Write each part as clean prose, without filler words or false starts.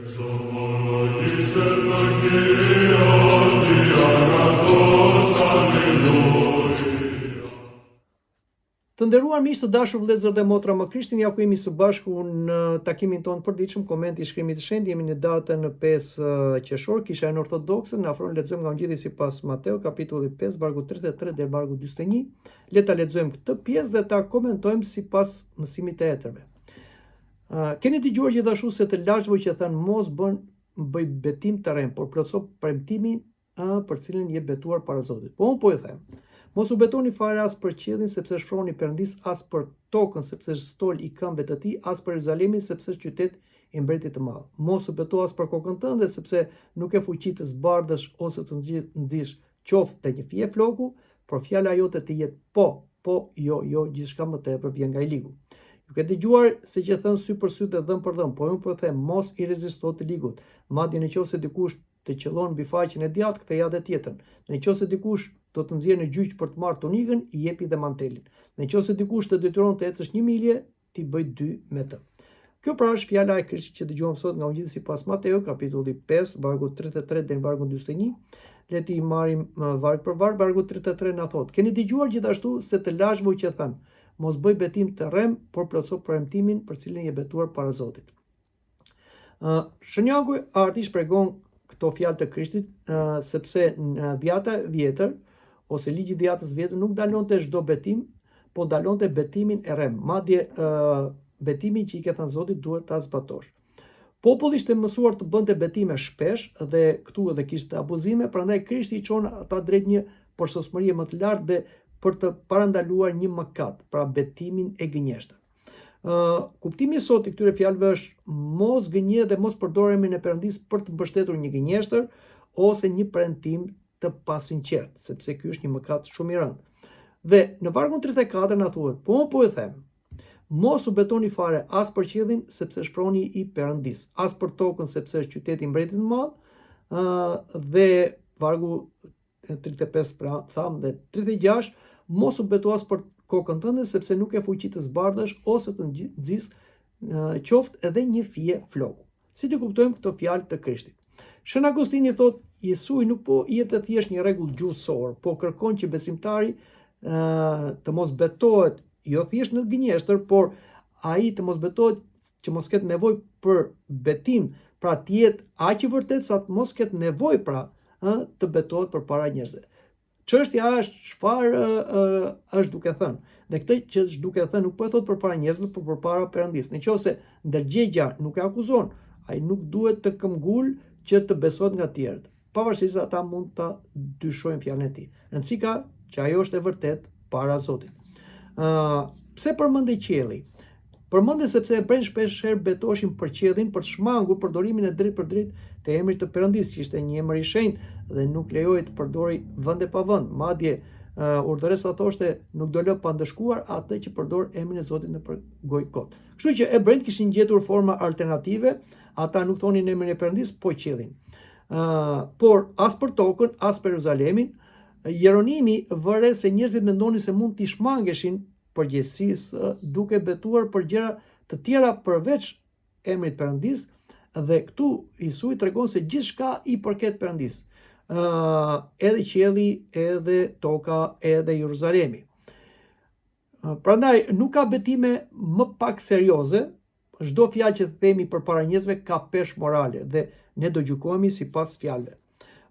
Të nderuar miq të dashur vëllezër dhe motra më Krishtin, ja ku jemi së bashku në takimin tonë përditshëm, komenti i shkrimit të shenjtë. Jemi në datën 5 qershor, kisha e ortodokse, na afron lexojmë nga Ungjilli sipas Mateu, kapitulli 5, vargu 33 deri vargu 41. Le ta lexojmë këtë pjesë dhe ta komentojmë sipas mësimit të etërve. Keni dëgjuar gjithashtu se të lashëve që thënë mos bëj betim të rrem, por plotso premtimin për cilën je betuar para Zotit. Po unë po i them, mos u betoni fare as për qiellin sepse shfroni Perëndis, as për tokën sepse stol i këmbëve të tij, as për Jeruzalemin sepse është qytet i mbretit të madh. Mos u beto as për kokën tënde sepse nuk e fuqi të zbardhësh ose të nxish qoftë një fije floku, por fjala jote të jetë po, jo, gjithçka më tepër vjen nga i ligu. Ju ke dëgjuar se që thënë sy për sy dhe dhëm për dhëm, po unë po them mos i rezisto të ligut. Madje nëse dikush të qellon mbi faqen e djathtë, kthej edhe tjetrën. Nëse dikush do të nxjerrë në gjyq për të marrë tunikën, i jepi dhe mantelin. Nëse dikush të detyron të ecësh 1 milje, ti bëj 2 me të. Kjo pra është fjala e Krishtit që dëgjojmë sot nga Ungjilli sipas Mateu, kapitulli 5, vargu 33 deri në vargun 41. Le ti marrim varg për varg. Vargu 33 na thot: Keni dëgjuar gjithashtu se të lashëve që thënë, mos bëj betim të rrem, por plotso premtimin për cilën je betuar para Zotit. Shënjaku arti shpregon këto fjalë të Krishtit, sepse në dhjata vjetër ose ligji i dhjatës vjetër nuk dalonte çdo betim, po dalonte betimin e rrem. Madje betimin që i ke thënë Zoti duhet ta zbatosh. Populli ishte mësuar të bënte betime shpesh dhe këtu edhe kishte abuzime, prandaj Krishti i çon ata drejt një përsosmërie më të lartë dhe për të parandaluar një mëkat, pra betimin e gënjeshtër. Kuptimi sot i këtyre fjalëve është mos gënje dhe mos përdor emrin e Perëndis për të mbështetur një gënjeshtër ose një premtim të pasinqert, sepse ky është një mëkat shumë i rëndë. Dhe në vargun 34 na thuhet: Po unë po i them, mos u betoni fare as për qiellin sepse është froni i Perëndis, as për tokën sepse është qyteti i mbretit të madh, dhe vargu 35 pra tham dhe 36, mos u beto as për kokën tënde sepse nuk e fuqi të zbardhësh ose të nxis qoftë edhe një fije floku. Si të kuptojmë këto fjalë të Krishtit? Shën Agustini thot, Jesusi nuk po i jep të thjesht një rregull gjuhësor, po kërkon që besimtari të mos betohet jo thjesht në gënjeshtër, por ai të mos betohet që mos ketë nevojë për betim, pra të jetë aq i vërtetë sa të mos ketë nevojë pra të betohet përpara njerëzve. Çështja është çfarë është duke thënë. Dhe këtë që është duke thënë nuk po e thot përpara njerëzve, por përpara Perëndis. Nëse ndërgjegja nuk e akuzon, ai nuk duhet të këmbgul që të besohet nga të tjerët. Pavarësisht se ata mund ta dyshojnë fjalën e tij. Rëndësi ka që ajo është e vërtetë para Zotit. Pse përmendej qielli? Përmendej sepse hebrejt shpeshherë betoshin për qiellin për të shmangur përdorimin e drejtë për drejtë të emrit të Perëndis, që ishte një emër i shenjtë dhe nuk lejohej të përdori vend e pa vend. Madje urdhëresa thoshte nuk do lë pa ndëshkuar atë që përdor emrin e Zotit nëpër gojë kot. Kështu që hebrejt kishin gjetur forma alternative, ata nuk thonin emrin e Perëndis, po qiellin. Por as për tokën, as për Jeruzalemin, Jeronimi vëre se njerëzit mendonin se mund t'i shmangeshin përgjegjësisë duke betuar për gjëra të tjera përveç emrit Perëndis, dhe këtu Jesusi tregon se gjithçka i përket Perëndis, edhe qielli, edhe toka, edhe Jeruzalemi. Prandaj nuk ka betime më pak serioze. Çdo fjalë që themi përpara njerëzve ka peshë morale dhe ne do gjykohemi sipas fjalëve.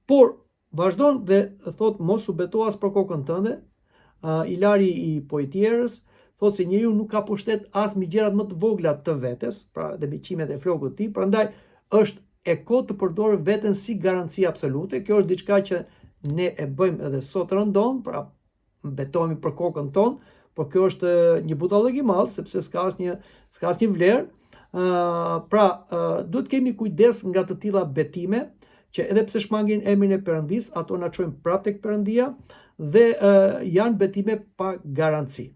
Por vazhdon dhe thot mos u beto as për kokën tënde. Ilari i Poetierës thot se njeriu nuk ka pushtet as mbi gjërat më të vogla të vetes, pra dhe mbi qimet e flokut të tij, prandaj është e kohë të përdorë veten si garanci absolute. Kjo është diçka që ne e bëjmë edhe sot rëndom, pra betohemi për kokën tonë, por kjo është një budallëk i madh sepse s'ka asnjë vlerë. Duhet kemi kujdes nga të tilla betime që edhe pse shmangin emrin e Perëndis, ato na çojnë prapë tek Perëndia dhe janë betime pa garanci.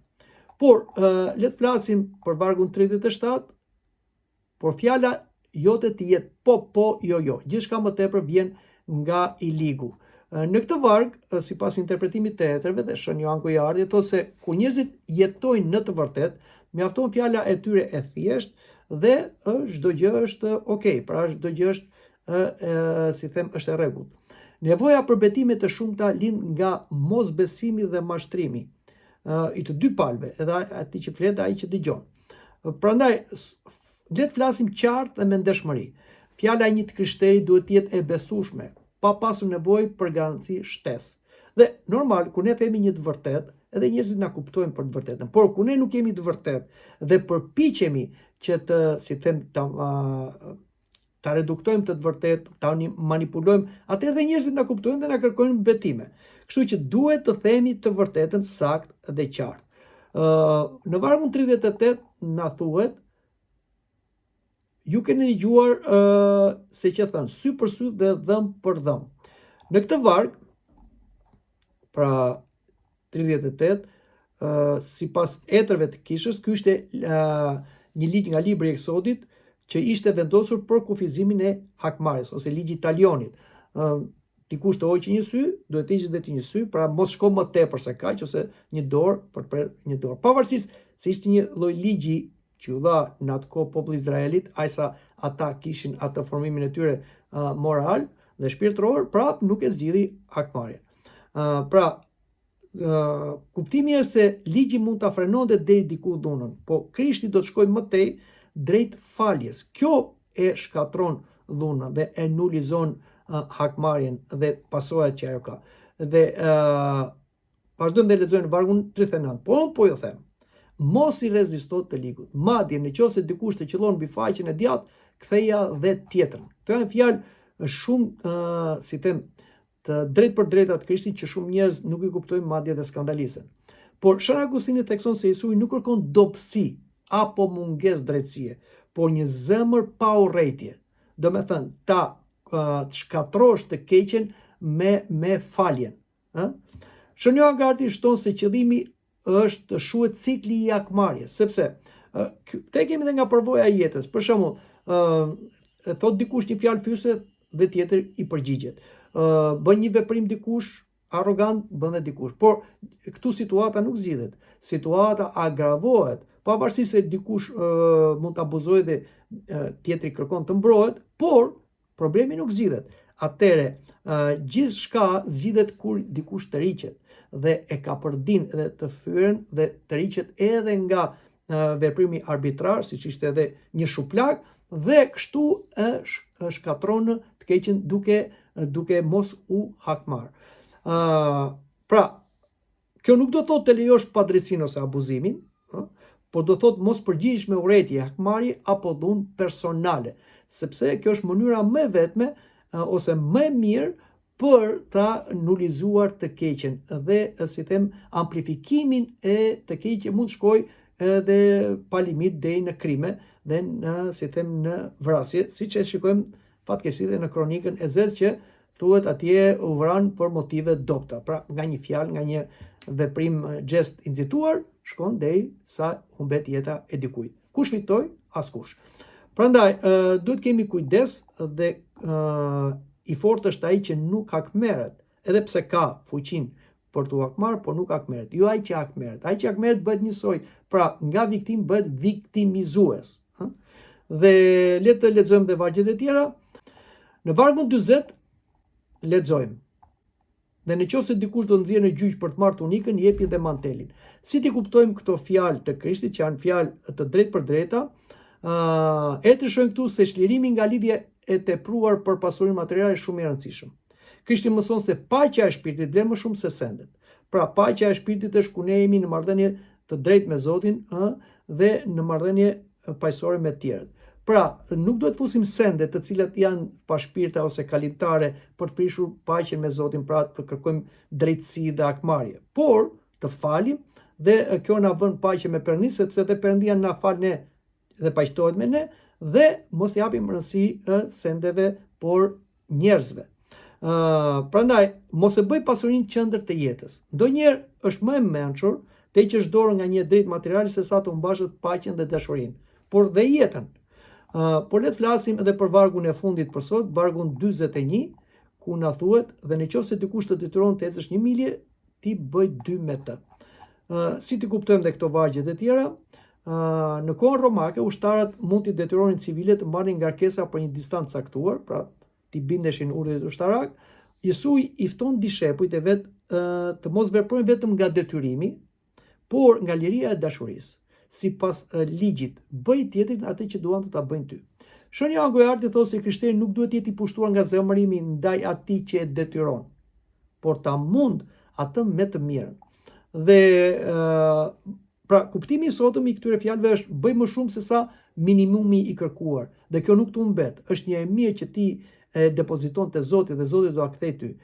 Por le të flasim për vargun 37, por fjala jote të jetë po, jo. Gjithçka më tepër vjen nga i ligu. Në këtë varg, sipas interpretimit të etërve dhe Shën Joanku i Ardhit, thotë se kur njerëzit jetojnë në të vërtetë, mjafton fjala e tyre e thjeshtë dhe çdo gjë është okay, pra çdo gjë është si them është e rregullt. Nevoja për betime të shumta lind nga mosbesimi dhe mashtrimi i të dy palëve, edhe atij që flet dhe ai që dëgjon. Prandaj le të flasim qartë dhe me ndeshmëri. Fjala e një të krishterit duhet të jetë e besueshme, pa pasur nevojë për garanci shtesë. Dhe normal, kur ne themi një të vërtetë, edhe njerëzit na kuptojnë për të vërtetën. Por kur ne nuk jemi të vërtetë dhe përpiqemi që të, si them, ta reduktojmë të vërtetë, ta manipulojmë, atëherë dhe njerëzit na kuptojnë dhe na kërkojnë betime. Kështu që duhet të themi të vërtetën saktë dhe qartë. Në vargun 38 na thuhet, ju keni dëgjuar se që thënë, sy për sy dhe dhëm për dhëm. Në këtë varg, pra 38, sipas etrëve të kishës, ky ishte një ligj nga libri i Eksodit që ishte vendosur për kufizimin e hakmarrjes ose ligji i talionit. Dikush të hoqë një sy, duhet të hiqet vetë një sy, pra mos shko më tepër se kaq ose një dorë për të prerë një dorë. Pavarësisht se ishte një lloj ligji që u dha në atë kohë popullit Izraelit, ajsa ata kishin atë formimin e tyre moral dhe shpirtëror, prap nuk e zgjidhi hakmarrjen. Kuptimi është se ligji mund ta frenonte deri diku dhunën, po Krishti do të shkojë më tej drejt faljes. Kjo e shkatron dhunën dhe e nulizon hakmarrjen dhe pasojat që ajo ka. Dhe vazhdojmë dhe lexojmë vargun 39. Po ju them, mos i rezisto të ligut. Madje nëse dikush të qëllon mbi faqen e djathtë, ktheja dhe tjetrën. Këto janë fjalë shumë si them të drejt për drejta të Krishtit që shumë njerëz nuk i kuptojnë, madje dhe skandalisen. Por Shën Agustini thekson se Jesusi nuk kërkon dobësi apo mungesë drejtësie, por një zemër pa urrëtie. Do me thënë, ta të shkatrosh të keqen me faljen. Shën Agarti shton se qëllimi është të shuhet cikli i hakmarrjes, sepse te kemi dhe nga përvoja e jetës. Për shembull, thot dikush një fjalë fyse dhe tjetër i përgjigjet. Bën një veprim dikush arrogant, bën dhe dikush. Por këtu situata nuk zgjidhet. Situata agravohet, pavarësisht se dikush mund të abuzojë dhe tjetri kërkon të mbrohet, por problemi nuk zgjidhet. Atëre, gjithçka zgjidhet kur dikush të riqet dhe e ka përdin dhe të fyren dhe të riqet edhe nga veprimi arbitrar, siç ishte edhe një shuplag, dhe kështu shkatron të keqen duke mos u hakmarr. Pra, kjo nuk do thotë të lejosh padrejtësinë ose abuzimin, por do thotë mos përgjigjesh me urrëtie, hakmarrje apo dhunë personale, sepse kjo është mënyra më e vetme ose më e mirë për ta nulizuar të keqen dhe, si them, amplifikimin e të keqe mund shkojë edhe pa limit deri në krime dhe në vrasje, siç e shikojmë fatkeqësisht në kronikën e Zedh që thuhet atje u vran për motive dobta. Pra, nga një fjalë, nga një veprim xhest i nxituar, shkon deri sa humbet jeta e dikujt. Kush fitoi? Askush. Prandaj, duhet kemi kujdes dhe i fortë është ai që nuk hakmerret, edhe pse ka fuqinë për të hakmarrë, por nuk hakmerret. Jo ai që hakmerret. Ai që hakmerret bëhet njësoj, pra nga viktim bëhet viktimizues. Dhe le të lexojmë dhe vargjet e tjera. Në vargun 40 lexojmë. Dhe nëse dikush do nxjerrë në gjyq për të marrë tunikën, jepi dhe mantelin. Si ti kuptojmë këto fjalë të Krishtit, që janë fjalë të drejtë për drejta, e të shohim këtu se çlirimi nga lidhja e tepruar për pasurinë materiale është shumë i rëndësishëm. Krishti mëson se paqja e shpirtit vlen më shumë se sendet. Pra, paqja e shpirtit është kur ne jemi në marrëdhënie të drejtë me Zotin dhe në marrëdhënie paqësore me të tjerët. Pra, nuk duhet fusim sende të cilat janë pa shpirta ose kalimtare për të prishur paqen me Zotin, pra të kërkojmë drejtësi dhe hakmarrje. Por, të falim dhe kjo na vën paqe me Perëndin, sepse te Perëndia na fal ne dhe paqtohet me ne, dhe mos japim rëndësi sendeve, por njerëzve. Prandaj, mos e bëj pasurinë qendër të jetës. Ndonjëherë është më e mençur të heqësh dorën nga një drejtë materiale se sa të humbashët paqen dhe dashurinë, por dhe jetën. Por le të flasim edhe për vargun e fundit për sot, vargun 41, ku na thuhet, dhe nëse dikush të detyron të ecësh 1 milje, ti bëj 2 me të. Si ti kuptojmë dhe këto vargje të tjera? Në kohën romake, ushtarët mund t'i detyronin civilët të marrin ngarkesa për një distancë caktuar, pra t'i bindeshin urdhrit ushtarak. Jesu i fton dishepujt e vet të mos veprojnë vetëm nga detyrimi, por nga liria e dashurisë. Sipas ligjit, bëj tjetrin atë që duan të ta bëjnë ty. Shënja Angojarti thotë se krishterë nuk duhet jetë i pushtuar nga zemërimi ndaj atij që e detyron, por ta mund atë me të mirën. Dhe pra kuptimi i sotëm i këtyre fjalëve është bëj më shumë se sa minimumi i kërkuar. Dhe kjo nuk të humbet. Është një e mirë që ti e depoziton te Zoti dhe Zoti do ta kthej ty.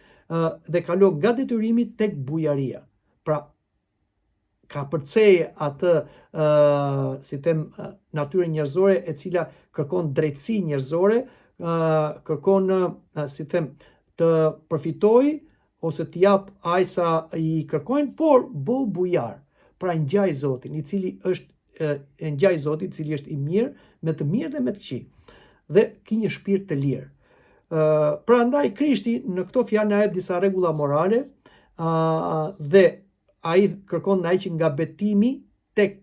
Dhe kalon nga detyrimi tek bujaria. Pra ka përcej atë si them natyrën njerëzore e cila kërkon drejtësi njerëzore, kërkon si them të përfitojë ose të jap ai sa i kërkojnë, por bëu bujar. Pra ngjaj Zotin, i cili është ngjaj Zotin, i cili është i mirë, me të mirë dhe me të këqij. Dhe ki një shpirt të lirë. Prandaj Krishti në këto fjalë na jep disa rregulla morale, dhe ai kërkon ai që nga betimi tek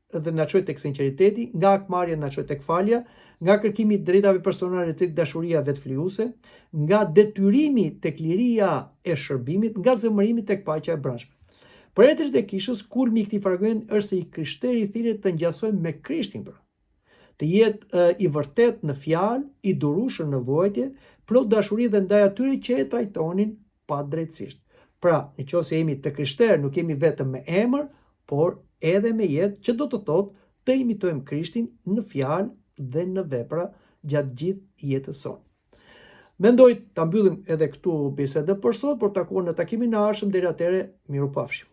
dhe na çojë tek sinqeriteti, nga akmarrja na çojë tek falja, nga kërkimi i drejtave personale tek dashuria vetflijuese, nga detyrimi tek liria e shërbimit, nga zemërimi tek paqja e brendshme. Për etrit e kishës, kulmi i këtij fragmenti është se i krishteri thirret të ngjasojmë me Krishtin, pra. Të jetë i vërtet në fjalë, i durueshëm në vojtje, plot dashuri dhe ndaj atyre që e trajtonin padrejtësisht. Pra, nëse jemi të krishterë, nuk jemi vetëm me emër, por edhe me jetë, që do të thotë të imitojmë Krishtin në fjalë dhe në vepra gjatë gjithë jetës sonë. Mendoj ta mbyllim edhe këtu bisedën për sot, por takuar në takimin e ardhshëm. Deri atëherë, mirupafshim.